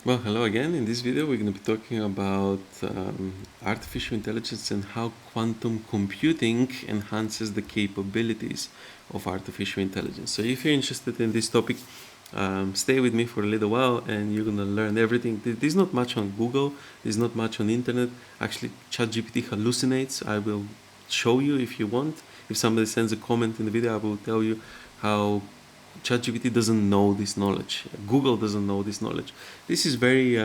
Well, hello again. In this video, we're going to be talking about artificial intelligence and how quantum computing enhances the capabilities of artificial intelligence. So, if you're interested in this topic, stay with me for a little while and you're going to learn everything. There's not much on Google, there's not much on internet. Actually, ChatGPT hallucinates. I will show you if you want. If somebody sends a comment in the video, I will tell you how ChatGPT doesn't know this knowledge. Google doesn't know this knowledge. This is very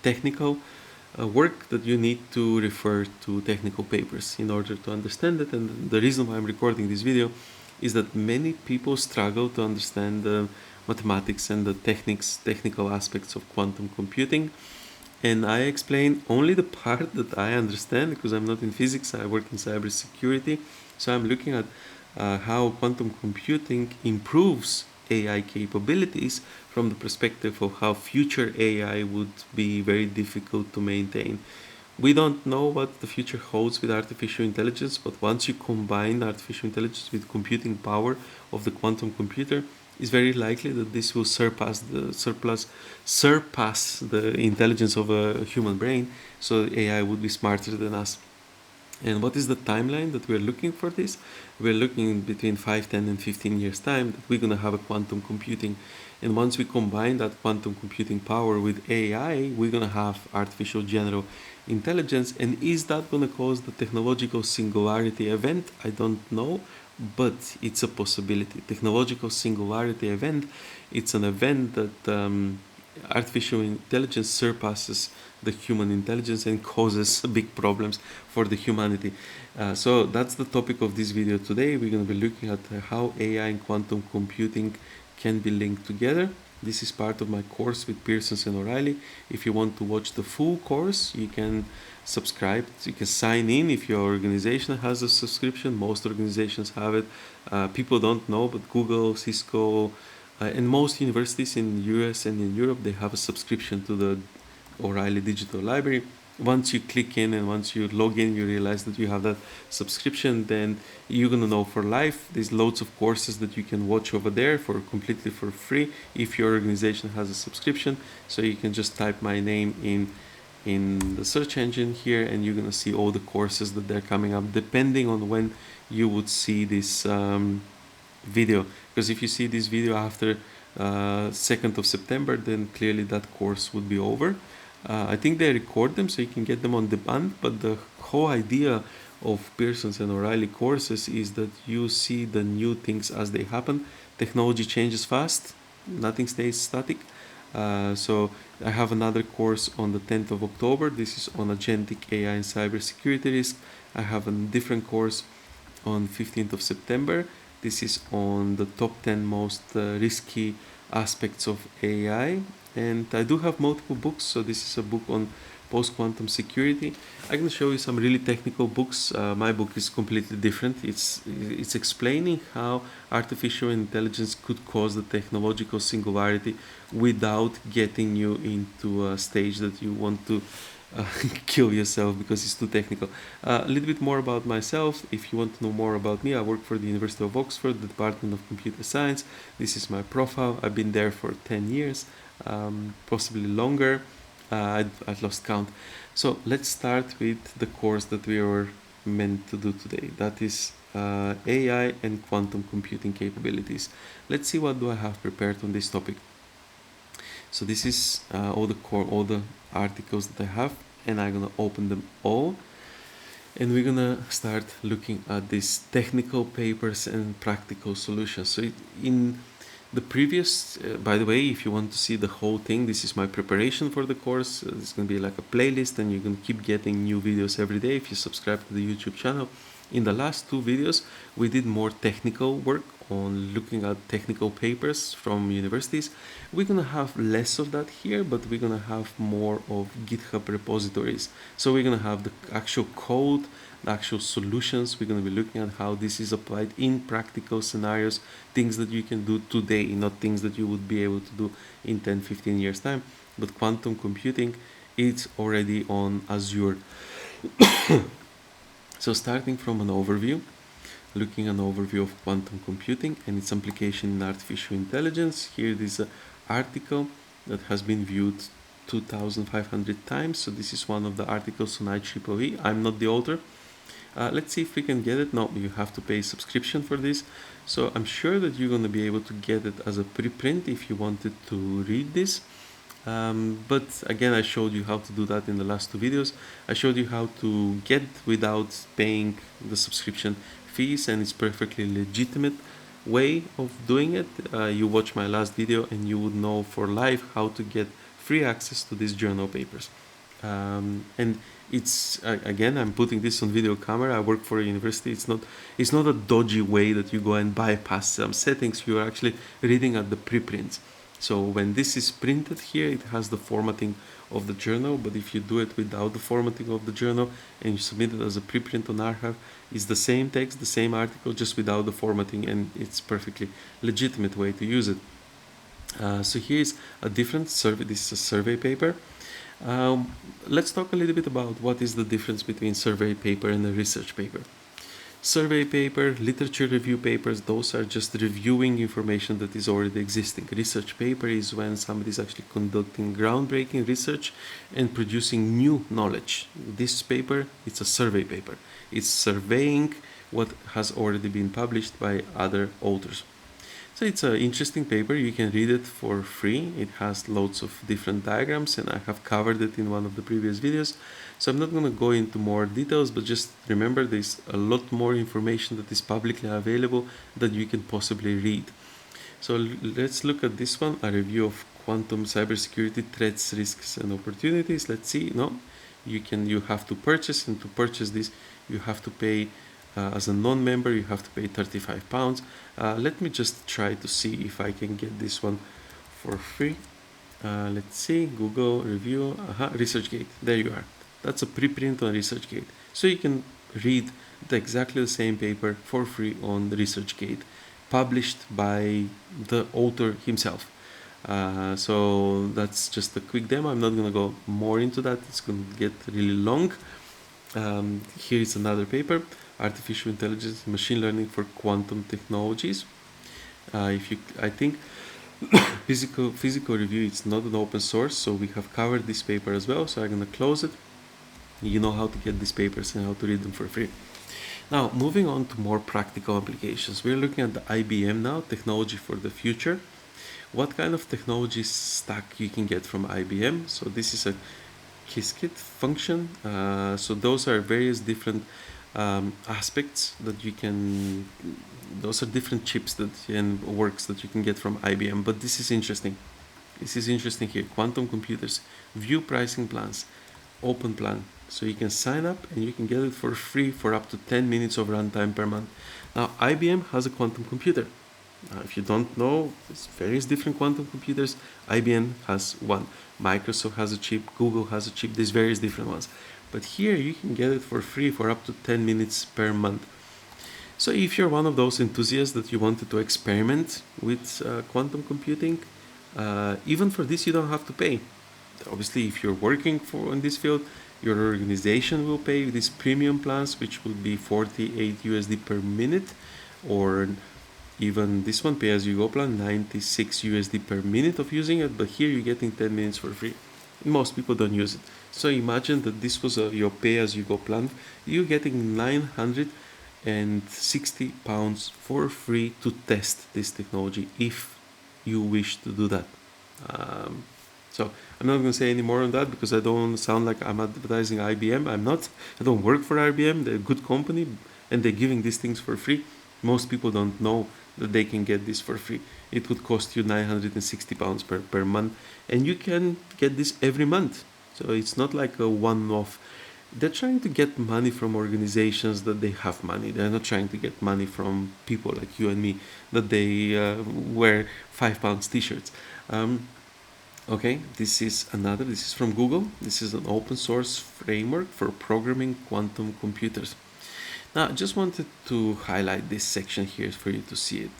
technical work that you need to refer to technical papers in order to understand it. And the reason why I'm recording this video is that many people struggle to understand the mathematics and the technical aspects of quantum computing. And I explain only the part that I understand because I'm not in physics, I work in cybersecurity. So I'm looking at how quantum computing improves AI capabilities from the perspective of how future AI would be very difficult to maintain. We don't know what the future holds with artificial intelligence, but once you combine artificial intelligence with computing power of the quantum computer, it's very likely that this will surpass the intelligence of a human brain, so AI would be smarter than us. And what is the timeline that we're looking for this? We're looking between 5, 10, and 15 years time that we're going to have a quantum computing. And once we combine that quantum computing power with AI, we're going to have artificial general intelligence. And is that going to cause the technological singularity event? I don't know, but it's a possibility. Technological singularity event, it's an event that artificial intelligence surpasses the human intelligence and causes big problems for the humanity. So that's the topic of this video today. We're going to be looking at how AI and quantum computing can be linked together. This is part of my course with Pearsons and O'Reilly. If you want to watch the full course, you can subscribe. You can sign in if your organization has a subscription. Most organizations have it. People don't know, but Google, Cisco, and most universities in the US and in Europe, they have a subscription to the O'Reilly Digital Library. Once you click in and once you log in, you realize that you have that subscription, then you're gonna know for life. There's loads of courses that you can watch over there for completely for free if your organization has a subscription. So you can just type my name in the search engine here and you're gonna see all the courses that they're coming up depending on when you would see this video, because if you see this video after 2nd of September, then clearly that course would be over. I think they record them so you can get them on demand, but the whole idea of Pearsons and O'Reilly courses is that you see the new things as they happen. Technology changes fast, nothing stays static. So I have another course on the 10th of October. This is on agentic AI and cybersecurity risk. I have a different course on 15th of September. This is on the top 10 most risky aspects of AI. And I do have multiple books. So this is a book on post-quantum security. I can show you some really technical books. My book is completely different. It's explaining how artificial intelligence could cause the technological singularity without getting you into a stage that you want to kill yourself because it's too technical. A little bit more about myself. If you want to know more about me, I work for the University of Oxford, the Department of Computer Science. This is my profile. I've been there for 10 years, possibly longer. I've lost count. So let's start with the course that we are meant to do today. That is AI and quantum computing capabilities. Let's see what do I have prepared on this topic. So this is all the articles that I have, and I'm gonna open them all, and we're gonna start looking at these technical papers and practical solutions. So in the previous, by the way, if you want to see the whole thing, this is my preparation for the course. It's gonna be like a playlist, and you're gonna keep getting new videos every day if you subscribe to the YouTube channel. In the last two videos, we did more technical work on looking at technical papers from universities. We're gonna have less of that here, but we're gonna have more of GitHub repositories. So we're gonna have the actual code, the actual solutions. We're gonna be looking at how this is applied in practical scenarios, things that you can do today, not things that you would be able to do in 10, 15 years time. But quantum computing, it's already on Azure. So starting from an overview, looking at an overview of quantum computing and its application in artificial intelligence. Here is an article that has been viewed 2,500 times. So this is one of the articles on IEEE. I'm not the author. Let's see if we can get it. No, you have to pay a subscription for this. So I'm sure that you're going to be able to get it as a preprint if you wanted to read this. But again, I showed you how to do that in the last two videos. I showed you how to get without paying the subscription fees, and it's perfectly legitimate way of doing it. You watch my last video and you would know for life how to get free access to these journal papers. And it's again, I'm putting this on video camera. I work for a university. It's not a dodgy way that you go and bypass some settings. You are actually reading at the preprints. So when this is printed here, it has the formatting of the journal, but if you do it without the formatting of the journal and you submit it as a preprint on Archive, it's the same text, the same article, just without the formatting, and it's perfectly legitimate way to use it. So here's a different survey. This is a survey paper. Let's talk a little bit about what is the difference between survey paper and a research paper. Survey paper, literature review papers, those are just reviewing information that is already existing. Research paper is when somebody is actually conducting groundbreaking research and producing new knowledge. This paper, it's a survey paper. It's surveying what has already been published by other authors. So it's an interesting paper. You can read it for free. It has loads of different diagrams, and I have covered it in one of the previous videos. So I'm not going to go into more details, but just remember there's a lot more information that is publicly available that you can possibly read. So let's look at this one, a review of quantum cybersecurity threats, risks, and opportunities. Let's see. No, you have to purchase, and to purchase this, you have to pay. As a non-member, you have to pay £35. Let me just try to see if I can get this one for free. Let's see, Google review, ResearchGate, there you are. That's a preprint on ResearchGate. So you can read exactly the same paper for free on ResearchGate, published by the author himself. So that's just a quick demo. I'm not going to go more into that. It's going to get really long. Here is another paper, Artificial Intelligence and Machine Learning for Quantum Technologies. I think physical review, it's not an open source, so we have covered this paper as well. So I'm going to close it. You know how to get these papers and how to read them for free. Now, moving on to more practical applications. We're looking at the IBM now, technology for the future. What kind of technology stack you can get from IBM? So this is a Qiskit function. So those are various different aspects that you can, those are different chips that and works that you can get from IBM. But this is interesting. This is interesting here. Quantum computers, view pricing plans, open plan. So you can sign up and you can get it for free for up to 10 minutes of runtime per month. Now, IBM has a quantum computer. If you don't know, there's various different quantum computers. IBM has one. Microsoft has a chip. Google has a chip. There's various different ones. But here you can get it for free for up to 10 minutes per month. So if you're one of those enthusiasts that you wanted to experiment with quantum computing, even for this you don't have to pay. Obviously, if you're working in this field, your organization will pay these premium plans, which will be 48 USD per minute, or even this one, pay-as-you-go plan, 96 USD per minute of using it, but here you're getting 10 minutes for free. Most people don't use it. So imagine that this was your pay-as-you-go plan. You're getting £960 for free to test this technology if you wish to do that. So I'm not going to say any more on that because I don't sound like I'm advertising IBM. I'm not. I don't work for IBM. They're a good company and they're giving these things for free. Most people don't know that they can get this for free. It would cost you £960 per month, and you can get this every month. So it's not like a one-off. They're trying to get money from organizations that they have money. They're not trying to get money from people like you and me that they wear £5 t-shirts. Okay, this is from Google. This is an open source framework for programming quantum computers. Now, I just wanted to highlight this section here for you to see it.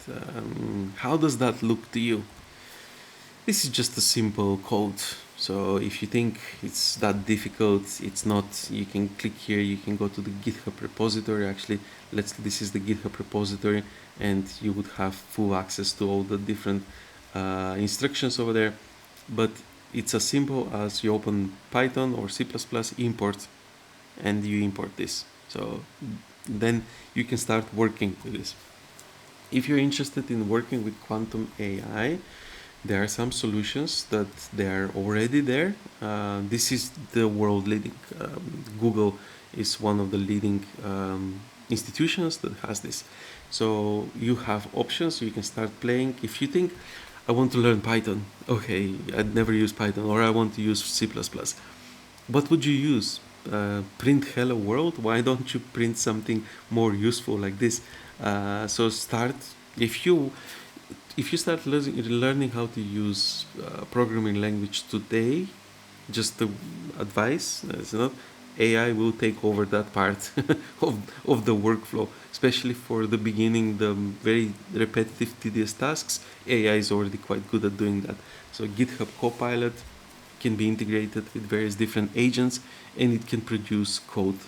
How does that look to you? This is just a simple code. So if you think it's that difficult, it's not. You can click here, you can go to the GitHub repository. Actually, this is the GitHub repository, and you would have full access to all the different instructions over there. But It's as simple as you open Python or C++, import, and you import this. So then you can start working with this. If you're interested in working with quantum AI, there are some solutions that they are already there. This is the world leading. Google is one of the leading institutions that has this. So you have options. You can start playing. If you think, I want to learn Python, okay, I'd never used Python, or I want to use C++. What would you use? Print hello world? Why don't you print something more useful like this? So start, if you start learning how to use programming language today, just the advice, it's not, AI will take over that part of the workflow, especially for the beginning, the very repetitive, tedious tasks. AI is already quite good at doing that. So GitHub Copilot can be integrated with various different agents, and it can produce code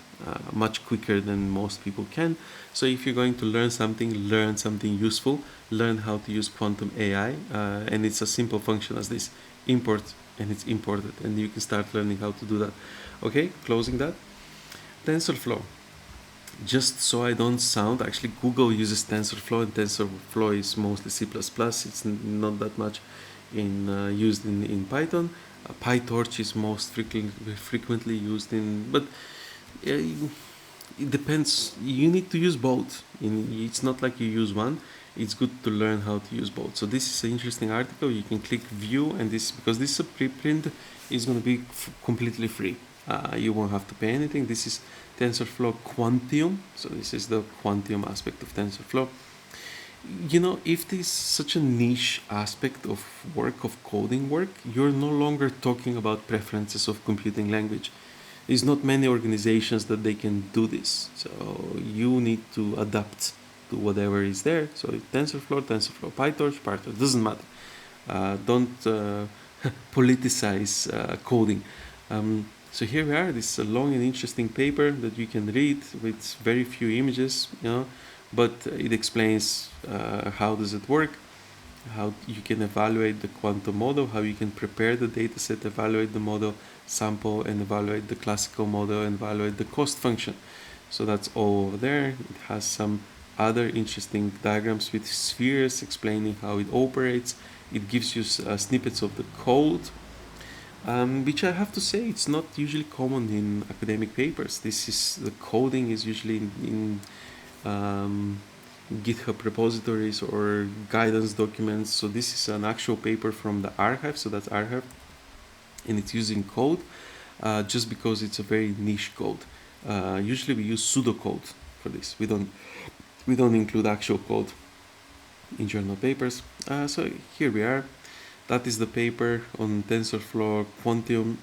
much quicker than most people can. So if you're going to learn something useful, learn how to use quantum AI, and it's a simple function as this: import, and it's imported, and you can start learning how to do that. Okay, closing that. TensorFlow. Just so I don't sound, actually Google uses TensorFlow, and TensorFlow is mostly C++. It's not that much used in Python. PyTorch is most frequently used in, but it depends. You need to use both. It's not like you use one. It's good to learn how to use both. So this is an interesting article. You can click view, and this, because this is a preprint, is going to be completely free. You won't have to pay anything. This is TensorFlow Quantium. So this is the Quantium aspect of TensorFlow. If this is such a niche aspect of work, of coding work, you're no longer talking about preferences of computing language. There's not many organizations that they can do this. So you need to adapt to whatever is there. So TensorFlow, PyTorch, doesn't matter. Don't politicize coding. So here we are. This is a long and interesting paper that you can read with very few images, but it explains how does it work, how you can evaluate the quantum model, how you can prepare the data set, evaluate the model, sample and evaluate the classical model, and evaluate the cost function. So that's all over there. It has some other interesting diagrams with spheres explaining how it operates. It gives you snippets of the code, which I have to say, it's not usually common in academic papers. The coding is usually in GitHub repositories or guidance documents. So this is an actual paper from the archive. So that's archive, and it's using code just because it's a very niche code. Usually we use pseudocode for this. We don't include actual code in journal papers. So here we are. That is the paper on TensorFlow Quantium,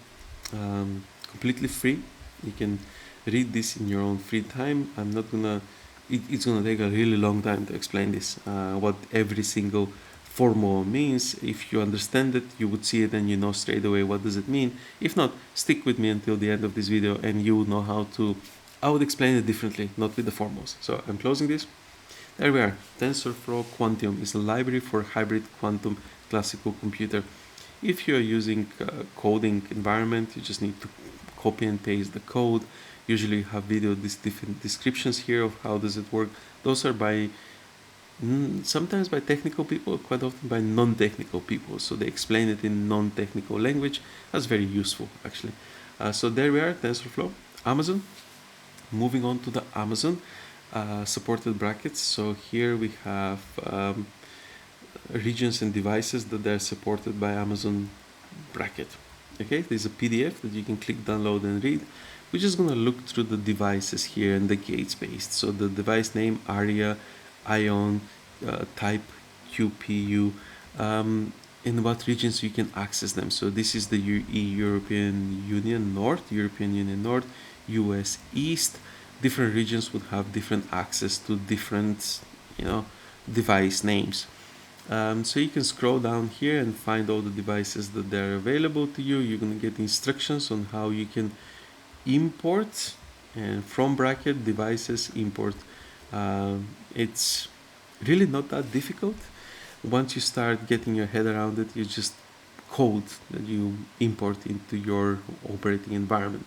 completely free. You can read this in your own free time. I'm not gonna. It's gonna take a really long time to explain this. What every single formula means. If you understand it, you would see it and you know straight away what does it mean. If not, stick with me until the end of this video, and you will know how to. I would explain it differently, not with the formulas. So I'm closing this. There we are. TensorFlow Quantium is a library for hybrid quantum classical computer. If you're using a coding environment, you just need to copy and paste the code. Usually you have video different descriptions here of how does it work. Those are by sometimes by technical people, quite often by non-technical people. So they explain it in non-technical language. That's very useful, actually. So there we are, TensorFlow. Amazon. Moving on to the Amazon supported brackets. So here we have regions and devices that are supported by Amazon bracket. Okay, there's a PDF that you can click, download, and read. We're just gonna look through the devices here and the gates based. So the device name, ARIA, ION, type, QPU, in what regions you can access them. So this is the European Union North, US East. Different regions would have different access to different, device names. So you can scroll down here and find all the devices that are available to you. You're going to get instructions on how you can import, and from bracket devices import. It's really not that difficult. Once you start getting your head around it, you just code that you import into your operating environment.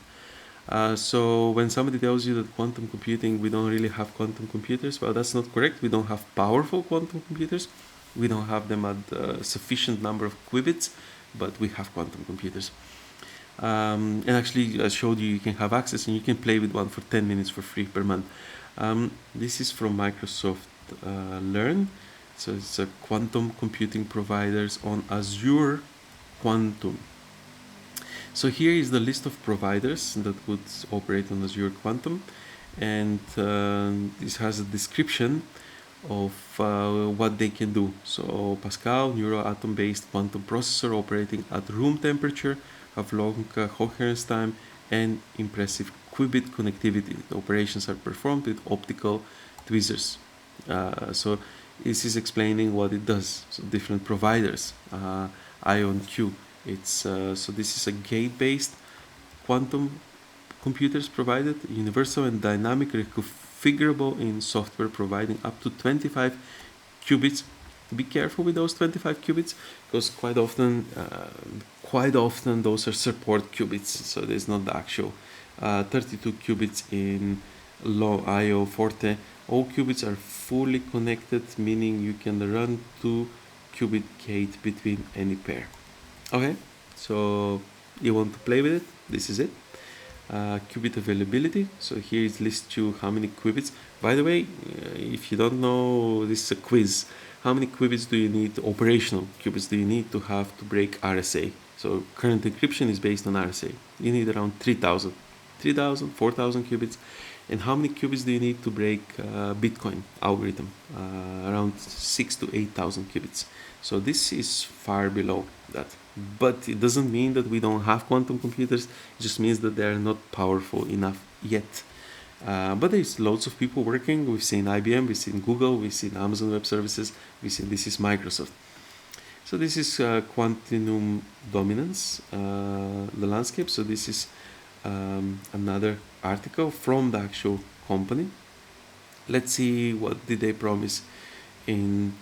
So when somebody tells you that quantum computing, we don't really have quantum computers, well, that's not correct. We don't have powerful quantum computers. We don't have them at a sufficient number of qubits, but we have quantum computers. And actually, I showed you can have access and you can play with one for 10 minutes for free per month. This is from Microsoft Learn. So it's a quantum computing providers on Azure Quantum. So here is the list of providers that would operate on Azure Quantum, and this has a description of what they can do. So Pascal, neuroatom-based quantum processor operating at room temperature, have long coherence time and impressive qubit connectivity. The operations are performed with optical tweezers. So this is explaining what it does. So different providers, IonQ. So this is a gate-based quantum computers provided, universal and dynamic, reconfigurable in software, providing up to 25 qubits. Be careful with those 25 qubits because quite often those are support qubits, so there's not the actual 32 qubits in low IO Forte. All qubits are fully connected, meaning you can run 2 qubit gate between any pair. Okay, so you want to play with it, this is it. Qubit availability, so here it lists you how many qubits. By the way, if you don't know, this is a quiz. How many qubits do you need, operational qubits do you need to have to break RSA? So current encryption is based on RSA. You need around 3,000, 4,000 qubits. And how many qubits do you need to break Bitcoin algorithm? Around 6,000 to 8,000 qubits. So this is far below that. But it doesn't mean that we don't have quantum computers. It just means that they're not powerful enough yet. But there's loads of people working. We've seen IBM, we've seen Google, we've seen Amazon Web Services, we've seen this is Microsoft. So this is quantum dominance, the landscape. So this is another article from the actual company. Let's see what did they promise in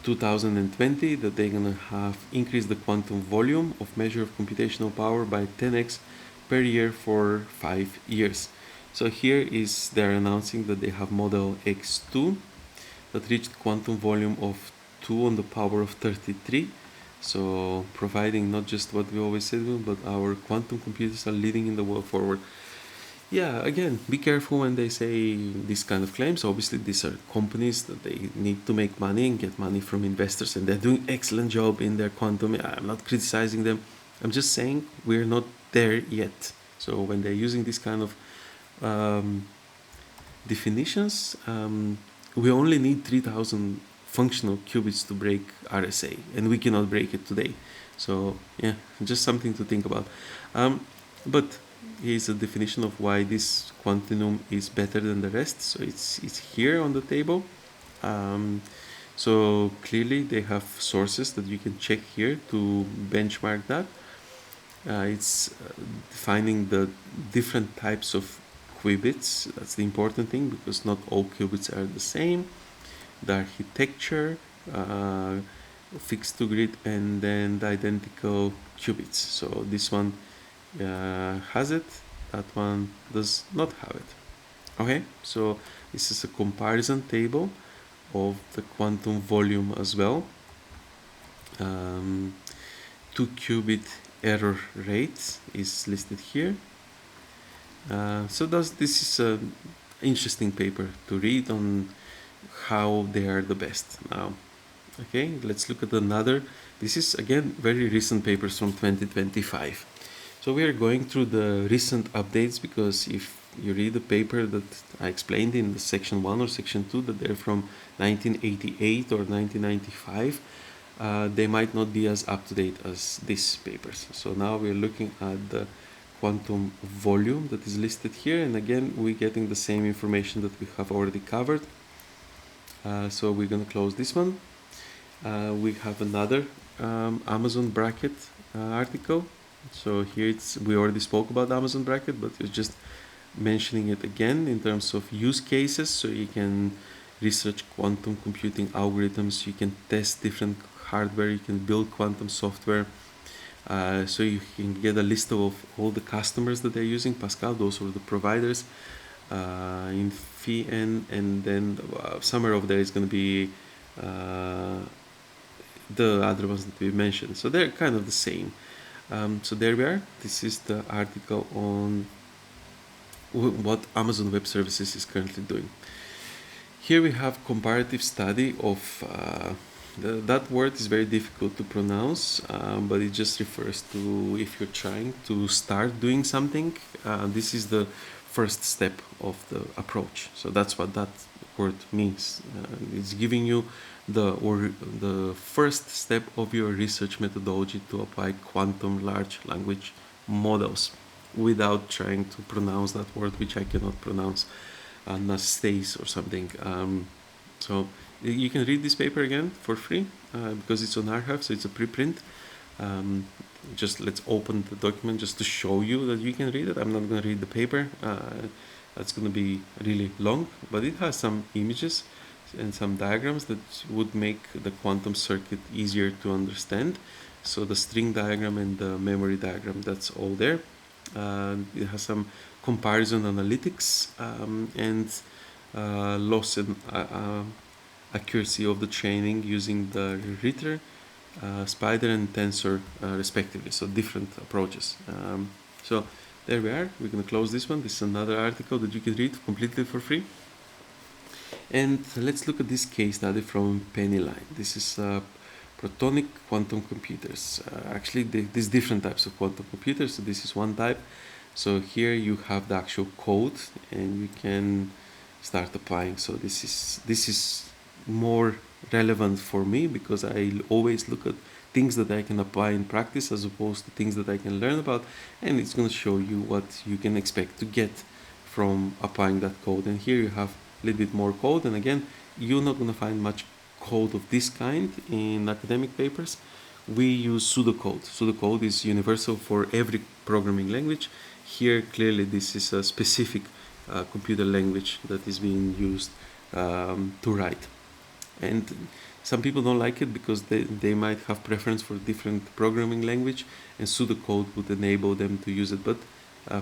2020, that they're gonna have increased the quantum volume of measure of computational power by 10x per year for 5 years. So here is they're announcing that they have model X2 that reached quantum volume of 2 on the power of 33. So providing not just what we always said, but our quantum computers are leading in the world forward. Yeah, again, be careful when they say these kind of claims. Obviously, these are companies that they need to make money and get money from investors, and they're doing excellent job in their quantum. I'm not criticizing them. I'm just saying we're not there yet. So when they're using this kind of definitions, we only need 3,000 functional qubits to break RSA, and we cannot break it today. So yeah, just something to think about. But here's a definition of why this quantum is better than the rest. So it's here on the table. So clearly they have sources that you can check here to benchmark that. It's defining the different types of qubits. That's the important thing, because not all qubits are the same. The architecture, fixed to grid, and then the identical qubits. So this one has it, that one does not have it. Okay, so this is a comparison table of the quantum volume as well. 2 qubit error rate is listed here. So this is an interesting paper to read on how they are the best now. Okay, let's look at another. This is again very recent papers from 2025. So we are going through the recent updates, because if you read the paper that I explained in the section 1 or section 2 that they're from 1988 or 1995, they might not be as up to date as these papers. So now we're looking at the quantum volume that is listed here, and again we're getting the same information that we have already covered. So we're going to close this one. We have another Amazon bracket article. So here we already spoke about Amazon bracket, but it's just mentioning it again in terms of use cases. So you can research quantum computing algorithms, you can test different hardware, you can build quantum software. So you can get a list of all the customers that they're using Pascal. Those are the providers in VN, and then somewhere over there is going to be the other ones that we mentioned. So they're kind of the same. So there we are. This is the article on what Amazon Web Services is currently doing. Here we have comparative study of that word is very difficult to pronounce, but it just refers to if you're trying to start doing something. This is the first step of the approach. So that's what that word means. It's giving you the first step of your research methodology to apply quantum large language models without trying to pronounce that word, which I cannot pronounce, Anastas or something. So you can read this paper again for free because it's on Archive, so it's a preprint. Just let's open the document just to show you that you can read it. I'm not going to read the paper. That's going to be really long, but it has some images and some diagrams that would make the quantum circuit easier to understand. So the string diagram and the memory diagram, that's all there. It has some comparison analytics and loss and accuracy of the training using the Ritter, Spider, and Tensor respectively. So different approaches. So there we are. We're going to close this one. This is another article that you can read completely for free. And let's look at this case study from Pennyline. This is protonic quantum computers. Actually, there's different types of quantum computers. So this is one type. So here you have the actual code, and you can start applying. So this is more relevant for me because I always look at things that I can apply in practice as opposed to things that I can learn about, and it's going to show you what you can expect to get from applying that code. And here you have a little bit more code, and again, you're not going to find much code of this kind in academic papers. We use pseudocode. Pseudocode is universal for every programming language. Here, clearly, this is a specific computer language that is being used to write. And some people don't like it because they might have preference for different programming language, and pseudocode would enable them to use it. But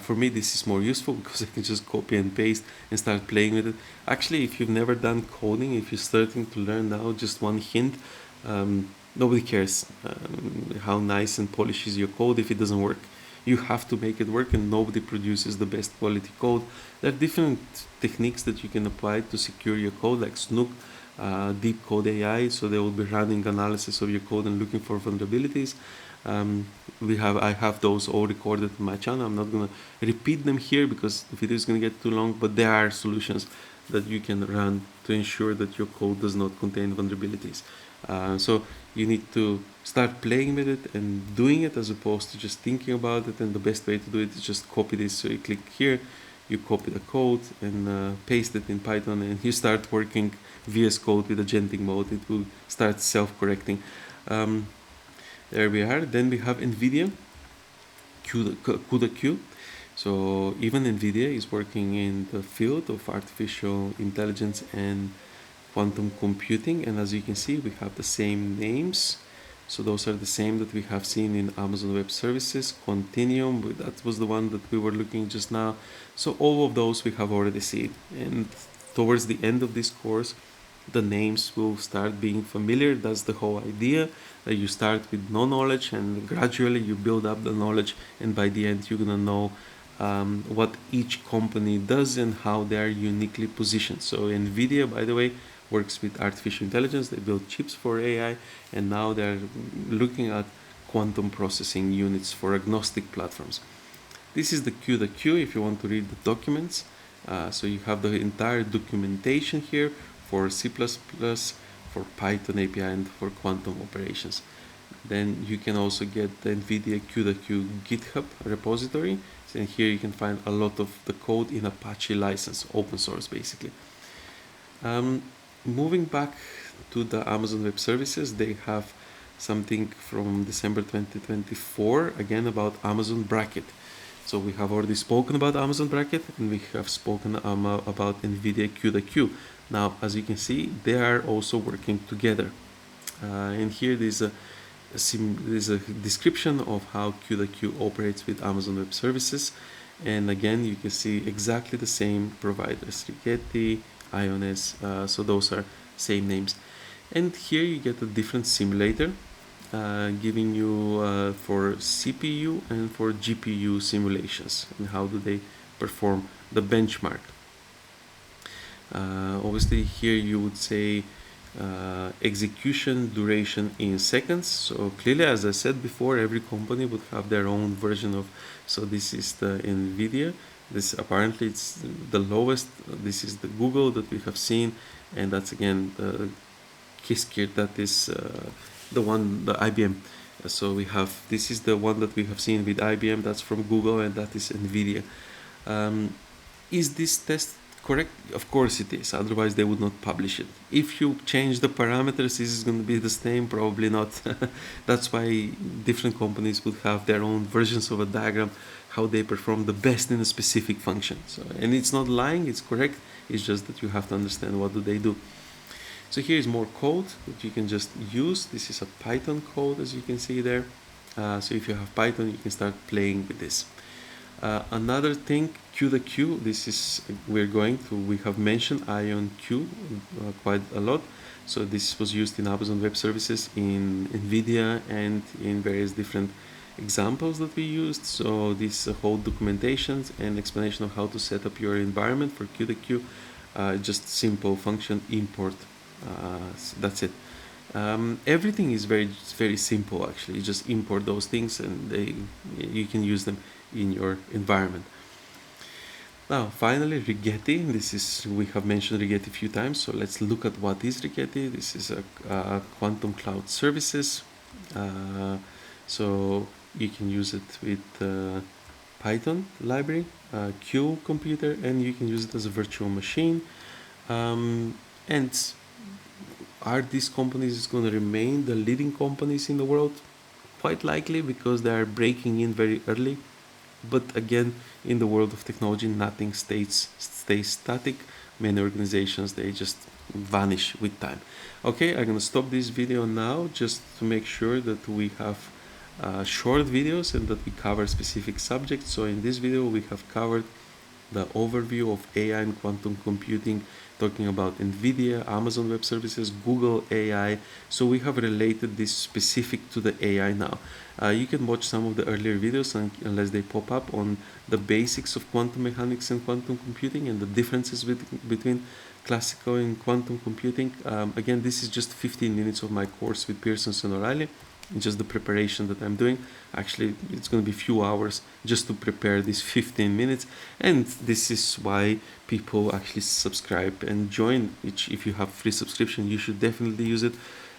for me, this is more useful because I can just copy and paste and start playing with it. Actually, if you've never done coding, if you're starting to learn now, just one hint, nobody cares how nice and polished is your code if it doesn't work. You have to make it work, and nobody produces the best quality code. There are different techniques that you can apply to secure your code, like Snook, Deep Code AI, so they will be running analysis of your code and looking for vulnerabilities. I have those all recorded in my channel. I'm not going to repeat them here because the video is going to get too long, but there are solutions that you can run to ensure that your code does not contain vulnerabilities. So you need to start playing with it and doing it as opposed to just thinking about it, and the best way to do it is just copy this. So you click here, you copy the code and paste it in Python, and you start working VS Code with agentic mode. It will start self-correcting. There we are. Then we have NVIDIA, CUDA-Q. So even NVIDIA is working in the field of artificial intelligence and quantum computing, and as you can see, we have the same names. So those are the same that we have seen in Amazon Web Services. Continuum, that was the one that we were looking just now. So all of those we have already seen, and towards the end of this course, the names will start being familiar. That's the whole idea, that you start with no knowledge and gradually you build up the knowledge, and by the end you're gonna know what each company does and how they are uniquely positioned. So NVIDIA, by the way, works with artificial intelligence. They build chips for AI, and now they're looking at quantum processing units for agnostic platforms. This is the Q if you want to read the documents. So you have the entire documentation here for C++, for Python API, and for quantum operations. Then you can also get the NVIDIA Q GitHub repository, and here you can find a lot of the code in Apache license, open source basically. Moving back to the Amazon Web Services, they have something from December 2024, again about Amazon Bracket. So we have already spoken about Amazon Bracket, and we have spoken about NVIDIA Q. Now, as you can see, they are also working together. And here there's there's a description of how Q operates with Amazon Web Services. And again, you can see exactly the same providers, Rigetti, Iones, so those are same names. And here you get a different simulator, giving you for CPU and for GPU simulations, and how do they perform the benchmark. Obviously here you would say execution duration in seconds. So clearly, as I said before, every company would have their own version of, so this is the NVIDIA, this apparently it's the lowest, this is the Google that we have seen, and that's again the Qiskir, that is the one, the IBM. So we have, this is the one that we have seen with IBM, that's from Google, and that is NVIDIA. Is this test correct? Of course it is, otherwise they would not publish it. If you change the parameters, is it going to be the same? Probably not. That's why different companies would have their own versions of a diagram, how they perform the best in a specific function. So, and it's not lying, it's correct, it's just that you have to understand what do they do. So here is more code that you can just use. This is a Python code, as you can see there. So if you have Python, you can start playing with this. Another thing, Q, this is, we have mentioned IonQ quite a lot. So this was used in Amazon Web Services, in NVIDIA, and in various different examples that we used. So this whole documentation and explanation of how to set up your environment for Q, just simple function import. So that's it. Everything is very simple actually. You just import those things and you can use them in your environment. Now finally, Rigetti. We have mentioned Rigetti a few times, so let's look at what is Rigetti. This is a quantum cloud services. So you can use it with Python library, Q computer, and you can use it as a virtual machine. And are these companies going to remain the leading companies in the world? Quite likely, because they are breaking in very early. But again, in the world of technology, nothing stays static. Many organizations, they just vanish with time. Okay, I'm going to stop this video now just to make sure that we have short videos and that we cover specific subjects. So in this video, we have covered the overview of AI and quantum computing, talking about NVIDIA, Amazon Web Services, Google AI. So we have related this specific to the AI now. You can watch some of the earlier videos unless they pop up on the basics of quantum mechanics and quantum computing and the differences between classical and quantum computing. Again, this is just 15 minutes of my course with Pearson's and O'Reilly. Just the preparation that I'm doing. Actually, it's going to be a few hours just to prepare these 15 minutes, and this is why people actually subscribe and join. If you have free subscription, you should definitely use it.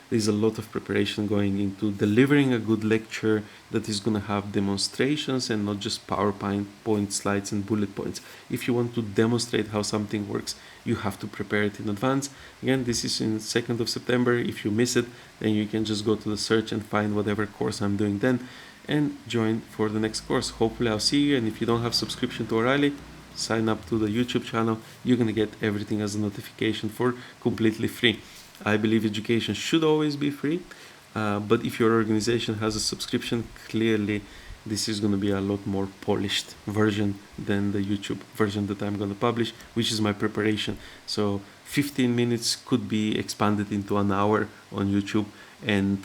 There's a lot of preparation going into delivering a good lecture that is going to have demonstrations and not just PowerPoint slides and bullet points. If you want to demonstrate how something works, you have to prepare it in advance. Again, this is in 2nd of September. If you miss it, then you can just go to the search and find whatever course I'm doing then and join for the next course. Hopefully I'll see you, and if you don't have subscription to O'Reilly, sign up to the YouTube channel. You're going to get everything as a notification for completely free. I believe education should always be free, but if your organization has a subscription, clearly this is going to be a lot more polished version than the YouTube version that I'm going to publish, which is my preparation. So 15 minutes could be expanded into an hour on YouTube, and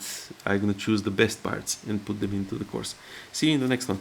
I'm going to choose the best parts and put them into the course. See you in the next one.